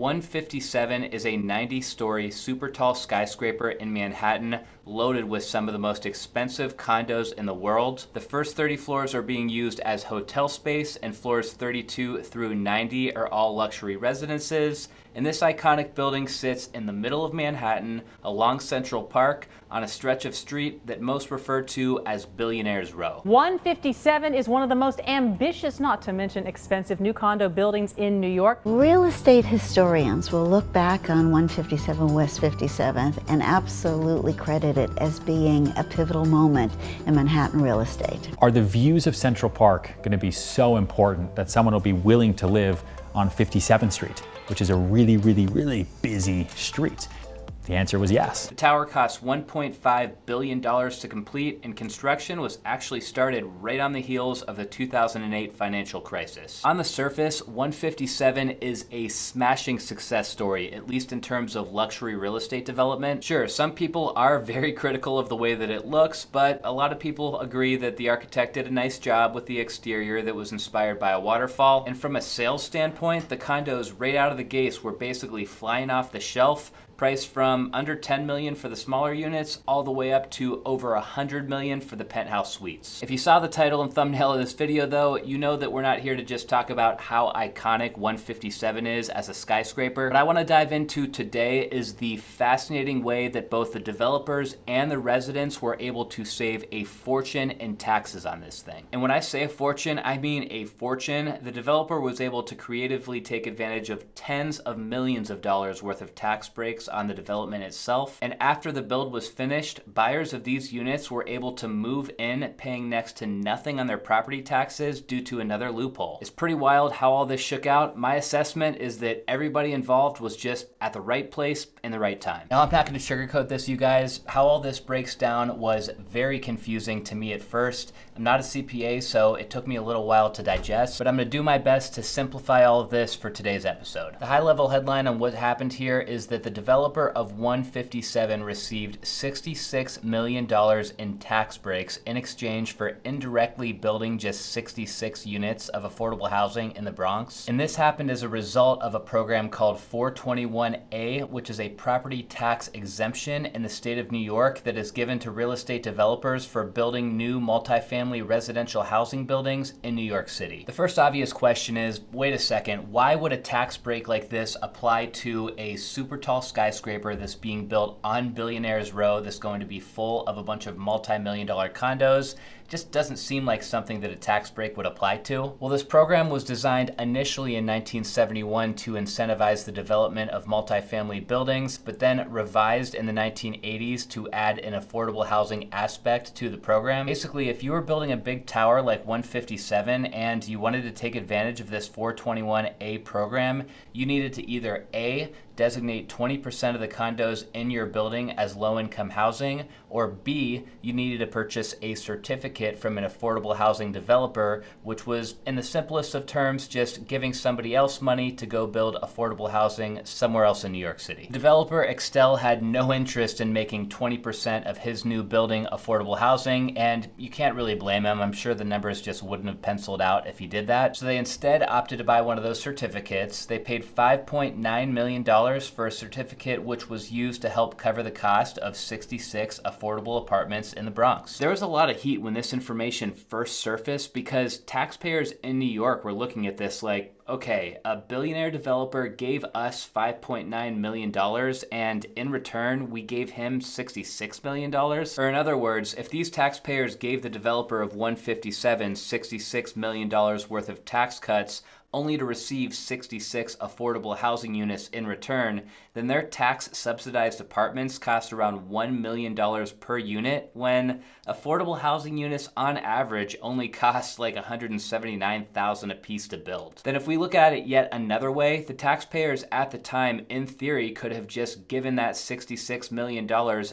157 is a 90-story super tall skyscraper in Manhattan, loaded with some of the most expensive condos in the world. The first 30 floors are being used as hotel space, and floors 32 through 90 are all luxury residences. And this iconic building sits in the middle of Manhattan, along Central Park, on a stretch of street that most refer to as Billionaires Row. 157 is one of the most ambitious, not to mention expensive, new condo buildings in New York. Real estate historians will look back on 157 West 57th and absolutely credit it as being a pivotal moment in Manhattan real estate. Are the views of Central Park going to be so important that someone will be willing to live on 57th Street, which is a really busy street? The answer was yes. The tower cost $1.5 billion to complete, and construction was actually started right on the heels of the 2008 financial crisis. On the surface, 157 is a smashing success story, at least in terms of luxury real estate development. Sure, some people are very critical of the way that it looks, but a lot of people agree that the architect did a nice job with the exterior that was inspired by a waterfall. And from a sales standpoint, the condos right out of the gates were basically flying off the shelf, priced from under $10 million for the smaller units all the way up to over $100 million for the penthouse suites. If you saw the title and thumbnail of this video though, you know that we're not here to just talk about how iconic 157 is as a skyscraper. What I want to dive into today is the fascinating way that both the developers and the residents were able to save a fortune in taxes on this thing. And when I say a fortune, I mean a fortune. The developer was able to creatively take advantage of tens of millions of dollars worth of tax breaks on the development itself. And after the build was finished, buyers of these units were able to move in paying next to nothing on their property taxes due to another loophole. It's pretty wild how all this shook out. My assessment is that everybody involved was just at the right place in the right time. Now, I'm not going to sugarcoat this, you guys. How all this breaks down was very confusing to me at first. I'm not a CPA, so it took me a little while to digest, but I'm going to do my best to simplify all of this for today's episode. The high-level headline on what happened here is that the developer of 157 received $66 million in tax breaks in exchange for indirectly building just 66 units of affordable housing in the Bronx. And this happened as a result of a program called 421A, which is a property tax exemption in the state of New York that is given to real estate developers for building new multifamily residential housing buildings in New York City. The first obvious question is, wait a second, why would a tax break like this apply to a super tall skyscraper that's being built on Billionaires Row that's going to be full of a bunch of multi-million-dollar condos? Just doesn't seem like something that a tax break would apply to. Well, this program was designed initially in 1971 to incentivize the development of multifamily buildings, but then revised in the 1980s to add an affordable housing aspect to the program. Basically, if you were building a big tower like 157 and you wanted to take advantage of this 421A program, you needed to either A, designate 20% of the condos in your building as low-income housing, or B, you needed to purchase a certificate from an affordable housing developer, which was, in the simplest of terms, just giving somebody else money to go build affordable housing somewhere else in New York City. Developer Excel had no interest in making 20% of his new building affordable housing, and you can't really blame him. I'm sure the numbers just wouldn't have penciled out if he did that. So they instead opted to buy one of those certificates. They paid $5.9 million for a certificate which was used to help cover the cost of 66 affordable apartments in the Bronx. There was a lot of heat when this information first surfaced because taxpayers in New York were looking at this like, okay, a billionaire developer gave us $5.9 million and in return we gave him $66 million? Or in other words, if these taxpayers gave the developer of 157 $66 million worth of tax cuts only to receive 66 affordable housing units in return, then their tax-subsidized apartments cost around $1 million per unit, when affordable housing units on average only cost like $179,000 a piece to build. Then if we look at it yet another way, the taxpayers at the time, in theory, could have just given that $66 million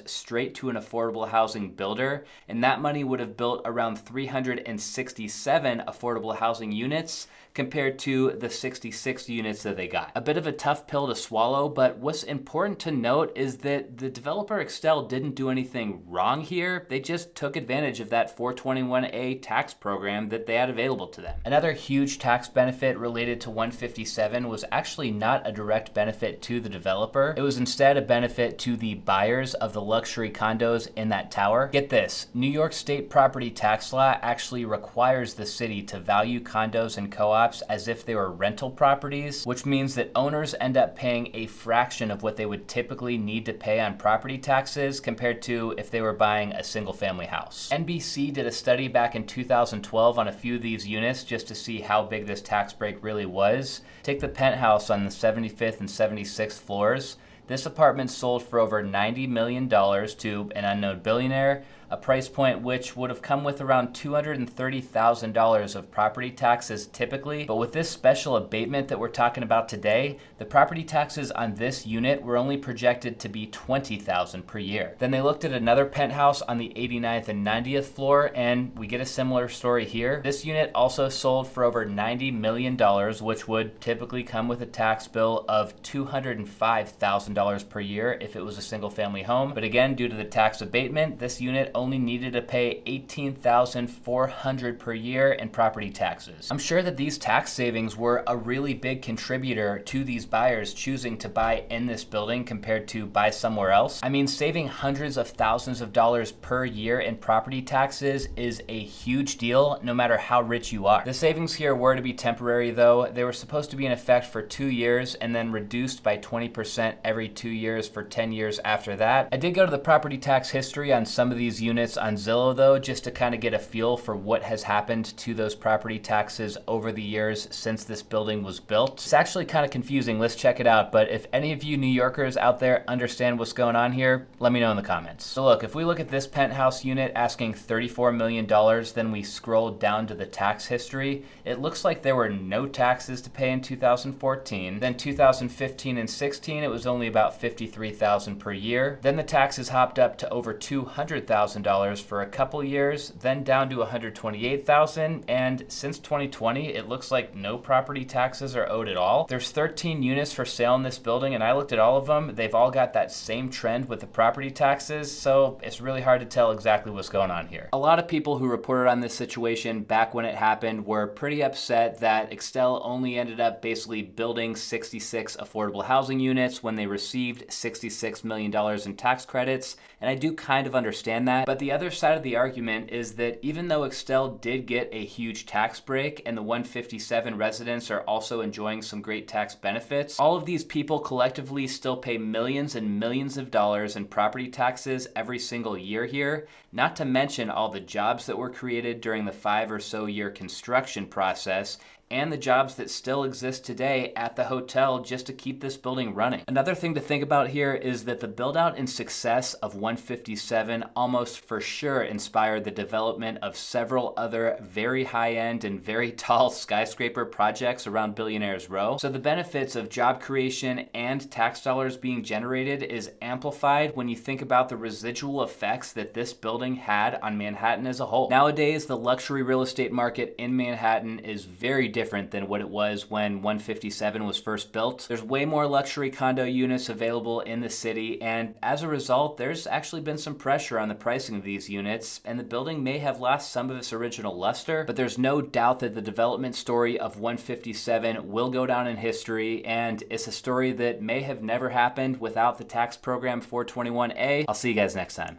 straight to an affordable housing builder, and that money would have built around 367 affordable housing units, compared to to the 66 units that they got. A bit of a tough pill to swallow, but what's important to note is that the developer Excel didn't do anything wrong here. They just took advantage of that 421A tax program that they had available to them. Another huge tax benefit related to 157 was actually not a direct benefit to the developer. It was instead a benefit to the buyers of the luxury condos in that tower. Get this, New York State property tax law actually requires the city to value condos and co-ops as if they were rental properties, which means that owners end up paying a fraction of what they would typically need to pay on property taxes compared to if they were buying a single family house. NBC did a study back in 2012 on a few of these units just to see how big this tax break really was. Take the penthouse on the 75th and 76th floors. This apartment sold for over $90 million to an unknown billionaire, a price point which would have come with around $230,000 of property taxes typically. But with this special abatement that we're talking about today, the property taxes on this unit were only projected to be $20,000 per year. Then they looked at another penthouse on the 89th and 90th floor, and we get a similar story here. This unit also sold for over $90 million, which would typically come with a tax bill of $205,000 per year if it was a single family home. But again, due to the tax abatement, this unit only needed to pay $18,400 per year in property taxes. I'm sure that these tax savings were a really big contributor to these buyers choosing to buy in this building compared to buy somewhere else. I mean, saving hundreds of thousands of dollars per year in property taxes is a huge deal, no matter how rich you are. The savings here were to be temporary though. They were supposed to be in effect for 2 years and then reduced by 20% every 2 years for 10 years after that. I did go to the property tax history on some of these units on Zillow though, just to kind of get a feel for what has happened to those property taxes over the years since this building was built. It's actually kind of confusing. Let's check it out. But if any of you New Yorkers out there understand what's going on here, let me know in the comments. So look, if we look at this penthouse unit asking $34 million, then we scroll down to the tax history, it looks like there were no taxes to pay in 2014. Then 2015 and 16, it was only about $53,000 per year. Then the taxes hopped up to over $200,000 for a couple years, then down to $128,000, and since 2020, it looks like no property taxes are owed at all. There's 13 units for sale in this building, and I looked at all of them. They've all got that same trend with the property taxes, so it's really hard to tell exactly what's going on here. A lot of people who reported on this situation back when it happened were pretty upset that Excel only ended up basically building 66 affordable housing units when they received $66 million in tax credits, and I do kind of understand that. But the other side of the argument is that even though Excel did get a huge tax break and the 157 residents are also enjoying some great tax benefits, all of these people collectively still pay millions and millions of dollars in property taxes every single year here, not to mention all the jobs that were created during the 5 or so year construction process and the jobs that still exist today at the hotel just to keep this building running. Another thing to think about here is that the build out and success of 157 almost for sure inspired the development of several other very high-end and very tall skyscraper projects around Billionaires Row. So the benefits of job creation and tax dollars being generated is amplified when you think about the residual effects that this building had on Manhattan as a whole. Nowadays, the luxury real estate market in Manhattan is very different than what it was when 157 was first built. There's way more luxury condo units available in the city, and as a result, there's actually been some pressure on the pricing of these units, and the building may have lost some of its original luster, but there's no doubt that the development story of 157 will go down in history, and it's a story that may have never happened without the tax program 421A. I'll see you guys next time.